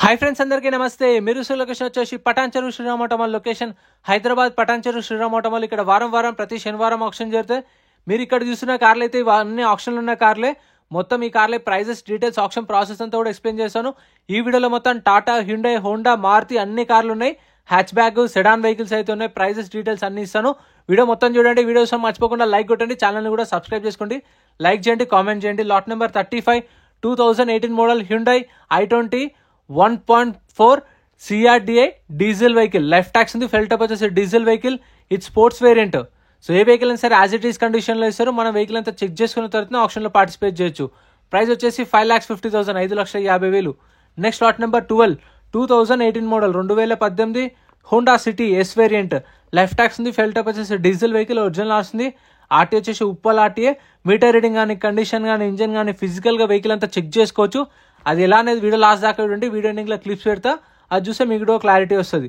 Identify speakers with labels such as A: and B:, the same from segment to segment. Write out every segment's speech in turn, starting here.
A: Hi friends, అందరికీ నమస్తే. మీరు లొకేషన్ వచ్చేసి పటాన్ చెరువు శ్రీరామ్ ఆటోమాల్ లొకేషన్ హైదరాబాద్ పటాన్ చెరువు శ్రీరామ్ ఆటోమాల్. ఇక్కడ వారం ప్రతి శనివారం ఆప్షన్ జరుగుతాయి. మీరు ఇక్కడ చూస్తున్న కార్లు అయితే ఇవన్నీ ఆప్షన్లు ఉన్న కార్లే. మొత్తం ఈ కార్లే ప్రైజెస్, డీటెయిల్స్, ఆప్షన్ ప్రాసెస్ అంతా కూడా ఎక్స్ప్లెయిన్ చేస్తాను. ఈ వీడియోలో మొత్తం టాటా, హ్యుండై, హోండా, మారుతి అన్ని కార్లు ఉన్నాయి. హ్యాచ్ బ్యాగ్, సెడాన్ వెహికల్స్ అయితే ఉన్నాయి. ప్రైజెస్, డీటెయిల్స్ అన్ని ఇస్తాను. వీడియో మొత్తం చూడండి. వీడియోస్ మర్చిపోకుండా లైక్ కొట్టండి. ఛానల్ని కూడా సబ్స్క్రైబ్ చేసుకోండి. లైక్ చేయండి, కామెంట్ చేయండి. Lot number 35 2018 model Hyundai i20 1.4 CRDI diesel vehicle. Life tax ఉంది. ఫెల్ టప్ వచ్చేసి డీజిల్ వెహికల్. ఇది స్పోర్ట్స్ వేరియంట్. సో ఏ వెహికల్ అయినా సరే యాజ్ ఇట్ ఈస్ కండిషన్లో ఇస్తారు. మన వెహికల్ అంతా చెక్ చేసుకున్న తర్వాత ఆప్షన్లో పార్టిసిపేట్ చేయొచ్చు. ప్రైస్ వచ్చేసి 5,50,000, 5,50,000. Next lot number 12 2018 model 2018 Honda city yes variant. Life tax ఉంది. ఫెల్ టప్ వచ్చేసి డీజిల్ వెహికల్. ఒరిజినల్ వస్తుంది. ఆర్టీ వచ్చేసి ఉప్పల్ ఆర్టీఏ. మీటర్ రీడింగ్ కానీ, కండిషన్ కానీ, ఇంజన్ కానీ, ఫిజికల్గా వెహికల్ అంతా చెక్ చేసుకోవచ్చు. అది ఎలా అనేది వీడియో లాస్ట్ దాకా చూడండి. వీడియో ఎండింగ్లో క్లిప్స్ పెడతా, అది చూస్తే మీకు క్లారిటీ వస్తుంది.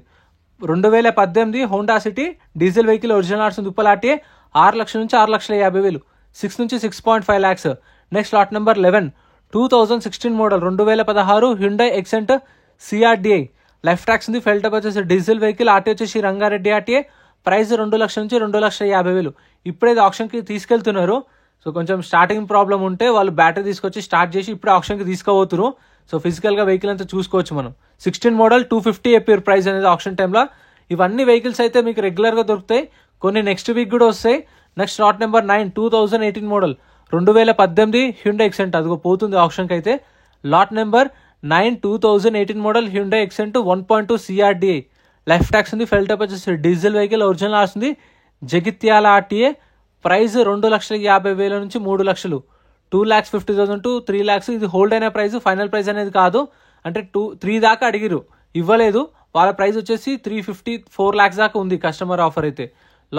A: 2018 Honda City diesel vehicle. Original RC Uppal RTA. 6 లక్షల నుంచి 6,50,000, 6 నుంచి 6.5 lakhs. Next lot number 11 2016 model 2016 Hyundai Xcent CRDI. Life tax ఉంది. ఫెల్ టప్ వచ్చేసి డీజిల్ వెహికల్. ఆర్టీ వచ్చేసి రంగారెడ్డి ఆర్టీఏ. ప్రైస్ 2 లక్షల నుంచి 2,50,000. ఇప్పుడైతే ఆప్షన్కి తీసుకెళ్తున్నారు. సో కొంచెం స్టార్టింగ్ ప్రాబ్లం ఉంటే వాళ్ళు బ్యాటరీ తీసుకొచ్చి స్టార్ట్ చేసి ఇప్పుడు ఆప్షన్కి తీసుకుపోతున్నారు. సో ఫిజికల్గా వెహికల్ అంతా చూసుకోవచ్చు మనం. 16 మోడల్ 250 చెప్పారు ప్రైస్ అనేది ఆప్షన్ టైంలో. ఇవన్నీ వెహికల్స్ అయితే మీకు రెగ్యులర్గా దొరుకుతాయి. కొన్ని నెక్స్ట్ వీక్ కూడా వస్తాయి. Next lot number 9 2018 model 2018 Hyundai Xcent. అదిగో పోతుంది ఆప్షన్కి అయితే. Lot number 9 2018 model Hyundai Xcent 1.2 CRDI. Life tax ఉంది. ఫెల్ టప్ వచ్చేసి డీజిల్ వెహికల్. ఒరిజినల్ వస్తుంది. జగిత్యాల ఆర్టీఏ. ప్రైస్ 2,50,000 నుంచి 3 లక్షలు, 2,50,000 to 3 lakhs. ఇది హోల్డ్ అయిన ప్రైస్, ఫైనల్ ప్రైస్ అనేది కాదు. అంటే 3 దాకా అడిగిరు, ఇవ్వలేదు. వాళ్ళ ప్రైస్ వచ్చేసి 354 lakhs దాకా ఉంది కస్టమర్ ఆఫర్ అయితే.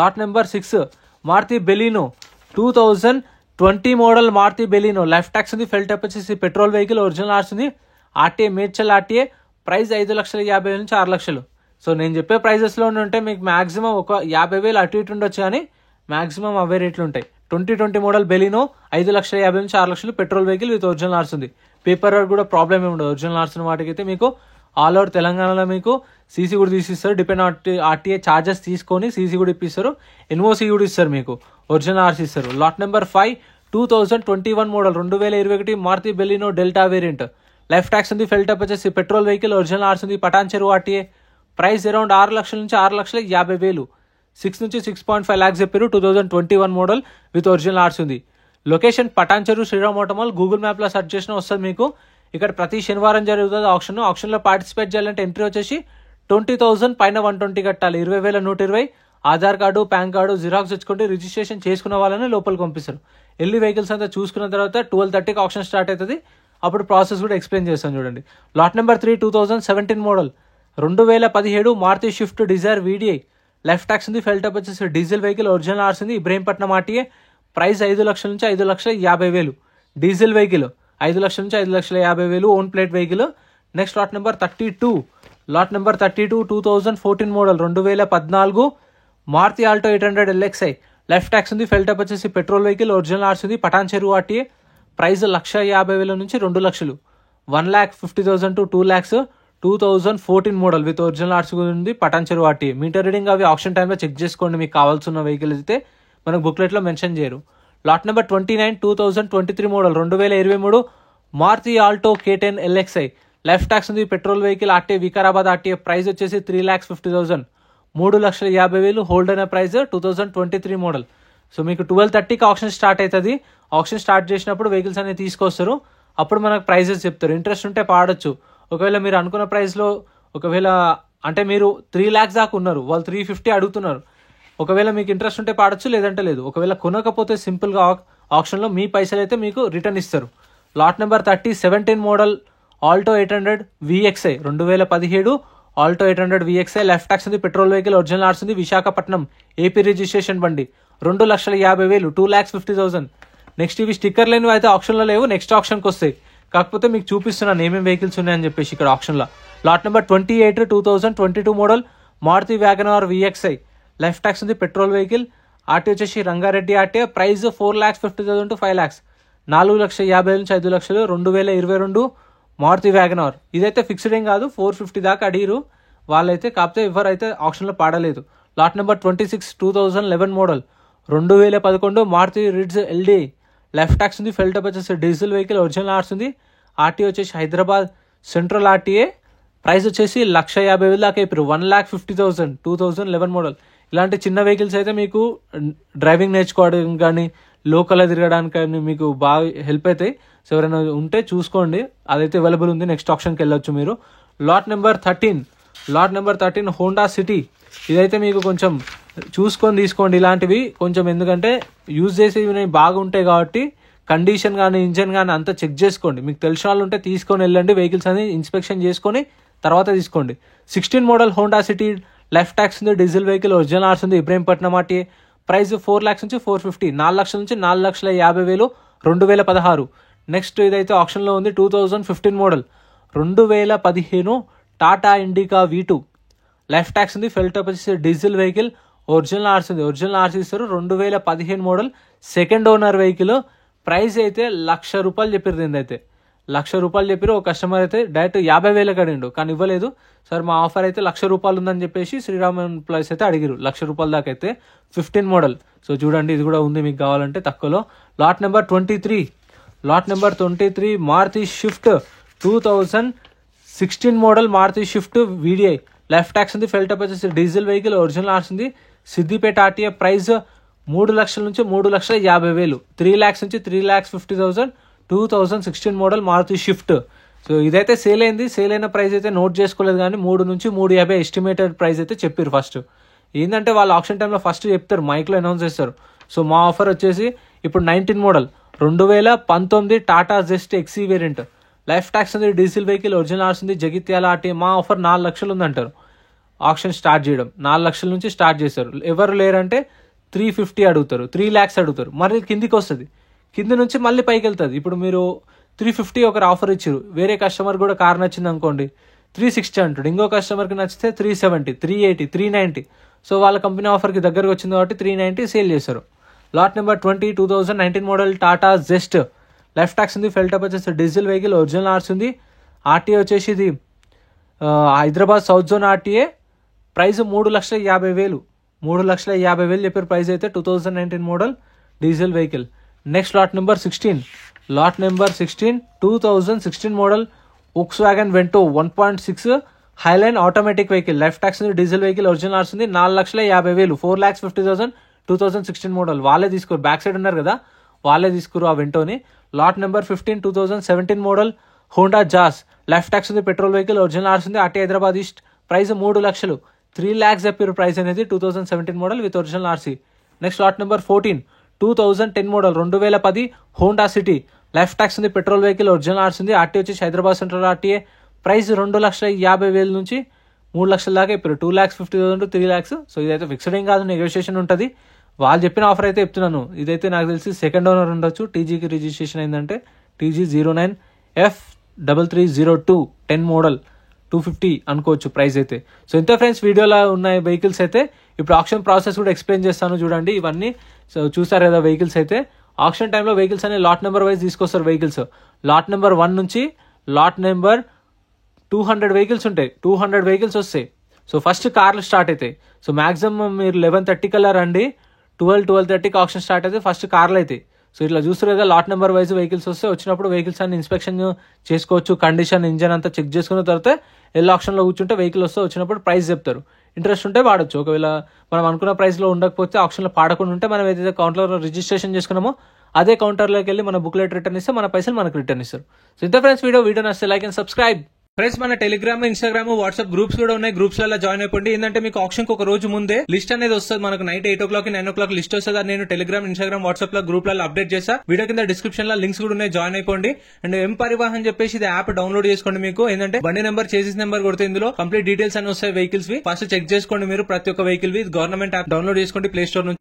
A: Lot number 6 Maruti Baleno 2020 model Maruti Baleno. Life tax ఉంది. ఫెల్ టప్ వచ్చేసి పెట్రోల్ వెహికల్. ఒరిజినల్ ఆర్ట్స్ ఉంది. RTA Medchal RTA. ప్రైస్ 5,50,000 నుంచి 6 లక్షలు. సో నేను చెప్పే ప్రైజెస్లో ఉంటే మీకు మాక్సిమం ఒక 50,000 అటు ఇటు ఉండొచ్చు, కానీ మాక్సిమం అవే రేట్లు ఉంటాయి. 2020 మోడల్ బెలినో 5,50,000 నుంచి 6 లక్షలు. Petrol vehicle with original arts ఉంది. పేపర్ వర్క్ కూడా ప్రాబ్లమ్ ఏమి ఉండదు. ఒరిజినల్ ఆర్ట్స్ ఉన్న వాటికి అయితే మీకు ఆల్ ఓవర్ తెలంగాణలో మీకు సీసీ కూడా తీసిస్తారు. డిపెండ్ ఆర్టీఏ ఛార్జెస్ తీసుకొని సీసీ కూడా ఇప్పిస్తారు. ఎన్ఓసీ కూడా ఇస్తారు, మీకు ఒరిజినల్ ఆర్ట్స్ ఇస్తారు. Lot number 5 2021 model 2021 Maruti Baleno Delta variant. Life tax ఉంది. ఫెల్ టప్ వచ్చేసి పెట్రోల్ వెహికల్. ఒరిజినల్ ఆర్ట్స్ ఉంది. పటాన్ చెరువు ఆర్టీఏ. ప్రైస్ అరౌండ్ 6 లక్షల నుంచి 6,50,000, 6 నుంచి 6.5 lakhs చెప్పారు. 2021 మోడల్ విత్ ఒరిజినల్ ఆర్ట్స్ ఉంది. లొకేషన్ పటాన్ చెరువు శ్రీరామ్ ఆటోమాల్. గూగుల్ మ్యాప్లో సెర్చ్ చేసినా వస్తుంది మీకు. ఇక్కడ ప్రతి శనివారం జరుగుతుంది ఆప్షన్. ఆప్షన్లో పార్టిసిపేట్ చేయాలంటే ఎంట్రీ వచ్చేసి 20,000 పైన 120 కట్టాలి. 20,120. Aadhaar card, pan card xerox తెచ్చుకుంటే రిజిస్ట్రేషన్ చేసుకున్న వాళ్ళని లోపలికి పంపిస్తారు. వెళ్ళి వెహికల్స్ అంతా చూసుకున్న తర్వాత 12:30కి ఆప్షన్ స్టార్ట్ అవుతుంది. అప్పుడు ప్రాసెస్ కూడా ఎక్స్ప్లెయిన్ చేస్తాను చూడండి. Lot number 3 2017 model 2017 Maruti Swift Dzire VDI. Life tax ఉంది. ఫెల్ టప్ వచ్చేసి డీజిల్ వెహికల్. ఒరిజినల్ ఆర్ట్స్ ఉంది. ఇబ్రహీంపట్నం ఆర్టీఏ. ప్రైస్ 5 లక్షల నుంచి 5,50,000. డీజిల్ వెహికల్ 5 లక్షల నుంచి 5,50,000. Own plate vehicle. Next lot number 32 2014 model 2014 Maruti Alto 800 LXI. Life tax ఉంది. ఫెల్ టప్ వచ్చేసి పెట్రోల్ వెహికల్. ఒరిజినల్ ఆర్ట్స్ ఉంది. పటాన్ చెరువు ఆర్టీఏ. ప్రైస్ 1,50,000 నుంచి 2 లక్షలు, 1,50,000 to 2 lakhs. 2014 model with original arts ఉంది. Patancheru RT. Meter reading అవి ఆప్షన్ టైంలో చెక్ చేసుకోండి. మీకు కావాల్సిన వెహికల్ అయితే మనకు బుక్లెట్లో మెన్షన్ చేయరు. Lot number 29 2023 model 2023 Maruti Alto K10 LXI. Life tax ఉంది. Petrol vehicle. RTA Vikarabad RTA. Price వచ్చేసి 3,50,000, 3,50,000. హోల్డ్ అయిన ప్రైస్ 2023 మోడల్. సో మీకు 12:30కి ఆప్షన్ స్టార్ట్ అవుతుంది. ఆప్షన్ స్టార్ట్ చేసినప్పుడు వెహికల్స్ అనేవి తీసుకొస్తారు. అప్పుడు మనకు ప్రైజెస్ చెప్తారు. ఇంట్రెస్ట్ ఉంటే పాడొచ్చు. ఒకవేళ మీరు అనుకున్న ప్రైస్లో ఒకవేళ అంటే మీరు 3 lakhs దాకా ఉన్నారు, వాళ్ళు 350 అడుగుతున్నారు. ఒకవేళ మీకు ఇంట్రెస్ట్ ఉంటే పాడొచ్చు, లేదంటే లేదు. ఒకవేళ కొనకపోతే సింపుల్గా ఆప్షన్లో మీ పైసలు అయితే మీకు రిటర్న్ ఇస్తారు. Lot number 30 17 model Alto 800 VXI. 2017 Alto 800 VXI. Life tax ఉంది. Petrol vehicle. ఒరిజినల్ ఆర్ట్స్ ఉంది. విశాఖపట్నం ఏపీ రిజిస్ట్రేషన్ బండి. 2,50,000, 2,50,000. నెక్స్ట్ ఇవి స్టిక్కర్ లేనివి అయితే ఆప్షన్లో లేవు, నెక్స్ట్ ఆప్షన్కి వస్తాయి. కాకపోతే మీకు చూపిస్తున్నాను ఏమేమి వెహికల్స్ ఉన్నాయని చెప్పేసి ఇక్కడ ఆప్షన్లో. Lot number 28 2022 model Maruti WagonR VXI. Life tax ఉంది. Petrol vehicle. ఆర్టీ వచ్చేసి Rangareddy RT. Price 4,50,000 to 5 lakhs, 4,50,000 నుంచి 5 లక్షలు. 2022 మారుతి వ్యాగనార్. ఇదైతే ఫిక్స్డ్ ఏం కాదు, 450 దాకా అడిగిరు వాళ్ళైతే, కాకపోతే ఎవరైతే ఆప్షన్లో పాడలేదు. Lot number 26 2011 model 2011 Maruti Ritz LD. Left tax ఉంది, ఫెల్ టప్ వచ్చేసి డీజిల్ వెహికల్, ఒరిజినల్ ఆర్ట్స్ ఉంది. ఆర్టీఏ వచ్చేసి హైదరాబాద్ సెంట్రల్ ఆర్టీఏ. ప్రైస్ వచ్చేసి 1,50,000 దాకా అయిపోయారు. 1,50,000 2011 మోడల్. ఇలాంటి చిన్న వెహికల్స్ అయితే మీకు డ్రైవింగ్ నేర్చుకోవడం కానీ లోకల్లో తిరగడానికి కానీ మీకు బాగా హెల్ప్ అవుతాయి. సో ఎవరైనా ఉంటే చూసుకోండి, అదైతే అవైలబుల్ ఉంది. నెక్స్ట్ ఆప్షన్కి వెళ్ళొచ్చు మీరు. Lot number 13 Honda city. ఇదైతే మీకు కొంచెం చూసుకొని తీసుకోండి ఇలాంటివి కొంచెం, ఎందుకంటే యూజ్ చేసేవి బాగుంటాయి కాబట్టి కండిషన్ కానీ ఇంజన్ కానీ అంతా చెక్ చేసుకోండి. మీకు తెలిసిన వాళ్ళు ఉంటే తీసుకొని వెళ్ళండి, వెహికల్స్ అని ఇన్స్పెక్షన్ చేసుకొని తర్వాత తీసుకోండి. 16 model Honda City. Left tax ఉంది, డీజిల్ వెహికల్, ఒరిజినల్ ఆర్ట్స్ ఉంది. ఇబ్రహీంపట్నం ఆర్టీఏ. ప్రైస్ 4 lakhs నుంచి 450, 4 లక్షల నుంచి 4,50,000 2016. నెక్స్ట్ ఇదైతే ఆప్షన్లో ఉంది 2015 model 2015 Tata indica V2. Left tax ఉంది, ఫెల్ టప్ వచ్చేసి డీజిల్ వెహికల్, ఒరిజినల్ ఆర్ట్స్ ఉంది. ఒరిజినల్ ఆర్ట్స్ ఇస్తారు. 2015 model second owner vehicle. Price అయితే ₹1,00,000 చెప్పారు. దీని అయితే ₹1,00,000 చెప్పారు. ఒక కస్టమర్ అయితే డైరెక్ట్ 50,000 అడిగిండు కానీ ఇవ్వలేదు. సార్ మా ఆఫర్ అయితే ₹1,00,000 ఉందని చెప్పేసి శ్రీరామ్ ఎంప్లాయీస్ అయితే అడిగారు. ₹1,00,000 దాకా అయితే 15 మోడల్. సో చూడండి ఇది కూడా ఉంది మీకు కావాలంటే తక్కువలో. Lot number 23 Maruti Swift 2016 model Maruti Swift VDI. Left tax ఉంది, ఫెల్ టప్ వచ్చేసి డీజిల్ వెహికల్, ఒరిజినల్ ఆర్ట్స్ ఉంది. సిద్దిపేట ఆర్టీఏ. ప్రైస్ 3 లక్షల నుంచి 3,50,000, 3 lakhs నుంచి 3,50,000 2016 మోడల్ మారుతి షిఫ్ట్. సో ఇదైతే సేల్ అయింది. సేల్ అయిన ప్రైస్ అయితే నోట్ చేసుకోలేదు కానీ 3 నుంచి 3,50 ఎస్టిమేటెడ్ ప్రైస్ అయితే చెప్పారు. ఫస్ట్ ఏంటంటే వాళ్ళు ఆప్షన్ టైంలో ఫస్ట్ చెప్తారు, మైక్లో అనౌన్స్ చేస్తారు. సో మా ఆఫర్ వచ్చేసి ఇప్పుడు 19 model 2019 Tata Zest XE variant. Life tax ఉంది, డీజిల్ వెహికల్, ఒరిజినల్ ఆర్ట్స్ ఉంది. జగిత్యాల ఆర్టీ. మా ఆఫర్ 4 లక్షలు ఉందంటారు. ఆప్షన్ స్టార్ట్ చేయడం 4 లక్షల నుంచి స్టార్ట్ చేస్తారు. ఎవరు లేరంటే 350 అడుగుతారు, 3 lakhs అడుగుతారు. మరి కిందికి వస్తుంది, కింది నుంచి మళ్ళీ పైకి వెళ్తుంది. ఇప్పుడు మీరు 350 ఒకరు ఆఫర్ ఇచ్చారు, వేరే కస్టమర్ కూడా కార్ నచ్చింది అనుకోండి 360 అంటాడు. ఇంకో కస్టమర్కి నచ్చితే 370, 380, 390. సో వాళ్ళ కంపెనీ ఆఫర్కి దగ్గరకు వచ్చింది కాబట్టి 390 సేల్ చేశారు. Lot number 20 2019 model Tata Zest. Left tax ఉంది, ఫెల్ టప్ వచ్చేసి డీజిల్ వెహికల్, ఒరిజినల్ ఆర్ట్స్ ఉంది. ఆర్టీఏ వచ్చేసి ఇది Hyderabad south zone RTA. Price 3,50,000, 3,50,000 చెప్పారు ప్రైస్ అయితే. 2019 model diesel vehicle. Next lot number 16 2016 model Volkswagen Vento 1.6 highline automatic vehicle. Left tax ఉంది, డీజిల్ వెహికల్, ఒరిజినల్ ఆర్ట్స్ ఉంది. 4,50,000, 4,50,000 2016 మోడల్. వాళ్ళే తీసుకోరు, బ్యాక్ సైడ్ ఉన్నారు కదా వాళ్ళే తీసుకోరు ఆ వెంటోని. Lot number 15 2017 model Honda Jazz. Left tax ఉంది, పెట్రోల్ వెహికల్, ఒరిజినల్ ఆర్ట్స్ ఉంది. RT Hyderabad east. ప్రైస్ 3 లక్షలు, 3 lakhs చెప్పారు ప్రైస్ అనేది. 2017 model with original RC. Next lot number 14 2010 model 2010 Honda City. Left tax ఉంది, పెట్రోల్ వెహికల్, ఒరిజినల్ ఆర్ట్స్ ఉంది. RT వచ్చేసి Hyderabad central RTA. Price 2,50,000 నుంచి 3 లక్షల దాకా చెప్పారు. 2,50,000 to 3 lakhs. సో ఇదైతే ఫిక్స్డ్ ఏం కాదు, నెగోషియేషన్ ఉంటుంది. వాళ్ళు చెప్పిన ఆఫర్ అయితే చెప్తున్నాను. ఇదైతే నాకు తెలిసి సెకండ్ ఓనర్ ఉండొచ్చు. టీజీకి రిజిస్ట్రేషన్ అయిందంటే TG 09F3302 10 మోడల్ 250 అనుకోవచ్చు ప్రైస్ అయితే. సో ఇంత ఫ్రెండ్స్ వీడియోలో ఉన్నాయి వెహికల్స్ అయితే. ఇప్పుడు ఆప్షన్ ప్రాసెస్ కూడా ఎక్స్ప్లెయిన్ చేస్తాను చూడండి. ఇవన్నీ సో చూసారు కదా వెహికల్స్ అయితే. ఆప్షన్ టైంలో వెహికల్స్ అనే లాట్ నెంబర్ వైజ్ తీసుకొస్తారు వెహికల్స్. లాట్ నెంబర్ 1 నుంచి లాట్ నెంబర్ 200 వెహికల్స్ ఉంటాయి. 200 వెహికల్స్ వస్తాయి. సో ఫస్ట్ కార్లు స్టార్ట్ అవుతాయి. సో మాక్సిమం మీరు 11:30 కల్లా రండి. 12:30కి ఆప్షన్ స్టార్ట్ అయితే ఫస్ట్ కార్లు అవుతాయి. సో ఇట్లా చూస్తారు కదా లాట్ నెంబర్ వైజ్ వెహికల్స్ వస్తే వచ్చినప్పుడు వెహికల్స్ అన్ని ఇన్స్పెక్షన్ చేసుకోవచ్చు. కండిషన్ ఇంజన్ అంతా చెక్ చేసుకున్న తర్వాత ఎల్ ఆప్షన్లో కూర్చుంటే వెహికల్ వస్తే వచ్చినప్పుడు ప్రైస్ చెప్తారు. ఇంట్రెస్ట్ ఉంటే వాడచ్చు. ఒకవేళ మనం అనుకున్న ప్రైస్లో ఉండకపోతే ఆప్షన్లో పాడకుండా ఉంటే మనం ఏదైతే కౌంటర్లో రిజిస్ట్రేషన్ చేసుకున్నామో అదే కౌంటర్లోకి వెళ్ళి మన బుక్లెట్ రిటర్న్ ఇస్తే మన పైసలు మనకు రిటర్న్ ఇస్తారు. సో ఇంత ఫ్రెండ్స్ వీడియో నచ్చితే లైక్ అండ్ సబ్స్క్రైబ్. ఫ్రెండ్స్ మన టెలిగ్రామ్, ఇన్స్టాగ్రామ్, వాట్సాప్ గ్రూప్స్ కూడా ఉన్నాయి. గ్రూప్స్ లలో జాయిన్ అయిపోండి. ఏంటంటే మీకు ఆప్షన్ ఒక రోజు ముందే లిస్ట్ అనేది వస్తుంది. మనకు నైట్ 8 o'clock 9 o'clock లిస్ట్ వస్తుంది. నేను టెలిగ్రామ్, ఇన్స్టాగ్రామ్, వాట్సాప్ లో గ్రూప్ లలో అప్డేట్ చేస్తా. వీడియో కింద డిస్క్రిప్షన్ లో లింక్స్ కూడా ఉన్నాయి, జాయిన్ అయిపోండి. అండ్ ఎం పరివాహన్ చెప్పేసి ఇది యాప్ డౌన్లోడ్ చేసుకోండి. మీకు ఏంటంటే బండి నెంబర్, చేసిస్ నెంబర్ కొడితే ఇందులో కంప్లీట్ డీటెయిల్స్ అని వస్తాయి వెహికల్స్ వి. ఫస్ట్ చెక్ చేసుకోండి మీరు ప్రతి ఒక్క వెహికల్ వి. గవర్నమెంట్ యాప్ డౌన్లోడ్ చేసుకోండి ప్లే స్టోర్ నుంచి.